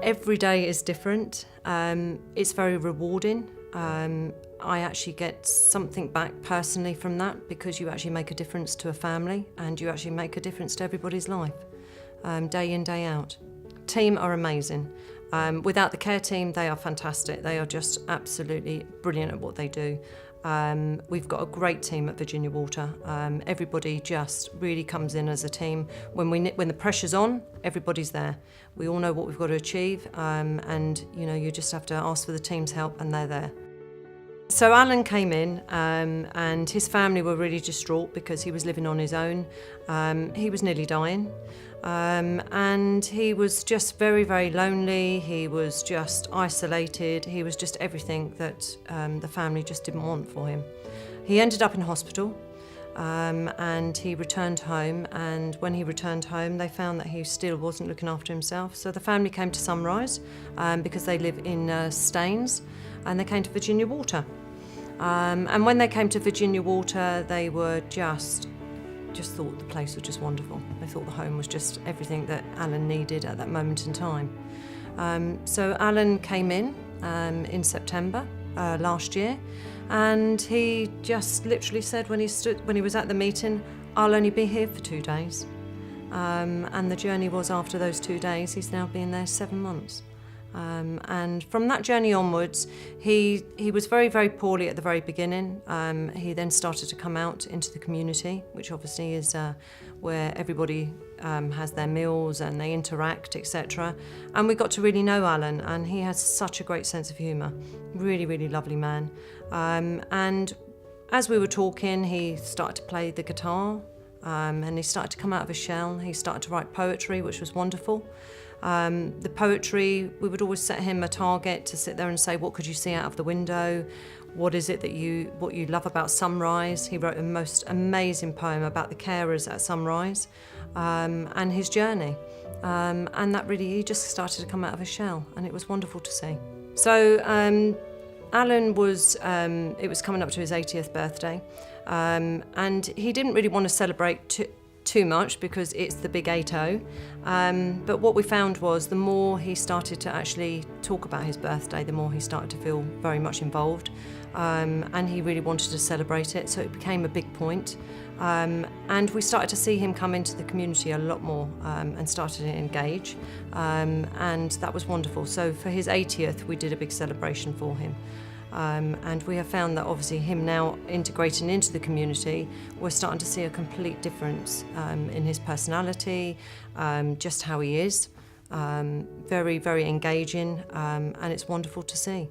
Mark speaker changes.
Speaker 1: Every day is different. It's very rewarding. I actually get something back personally from that, because you actually make a difference to a family and you actually make a difference to everybody's life, day in, day out. Team are amazing. Without the care team, they are fantastic. They are just absolutely brilliant at what they do. We've got a great team at Virginia Water. Everybody just really comes in as a team. When the pressure's on, everybody's there. We all know what we've got to achieve, and you just have to ask for the team's help, and they're there. So Alan came in, and his family were really distraught because he was living on his own. He was nearly dying, and he was just very, very lonely. He was just isolated. He was just everything that the family just didn't want for him. He ended up in hospital, and he returned home, and when he returned home they found that he still wasn't looking after himself. So the family came to Sunrise, because they live in Staines, and they came to Virginia Water. And when they came to Virginia Water, they were just thought the place was just wonderful. They thought the home was just everything that Alan needed at that moment in time. So Alan came in September last year, and he just literally said when he was at the meeting, "I'll only be here for 2 days." And the journey was, after those 2 days, he's now been there 7 months. And from that journey onwards, he was very, very poorly at the very beginning. He then started to come out into the community, which obviously is where everybody has their meals and they interact, etc. And we got to really know Alan, and he has such a great sense of humour. Really, really lovely man. And as we were talking, he started to play the guitar, and he started to come out of his shell. He started to write poetry, which was wonderful. The poetry, we would always set him a target to sit there and say, what could you see out of the window? What is it what you love about Sunrise? He wrote a most amazing poem about the carers at Sunrise, and his journey. And that really, he just started to come out of his shell, and it was wonderful to see. So Alan was, it was coming up to his 80th birthday, and he didn't really want to celebrate too much because it's the big 80. But what we found was the more he started to actually talk about his birthday, the more he started to feel very much involved, and he really wanted to celebrate it, so it became a big point. And we started to see him come into the community a lot more, and started to engage, and that was wonderful. So for his 80th, we did a big celebration for him. And we have found that obviously him now integrating into the community, we're starting to see a complete difference in his personality, just how he is. Very, very engaging, and it's wonderful to see.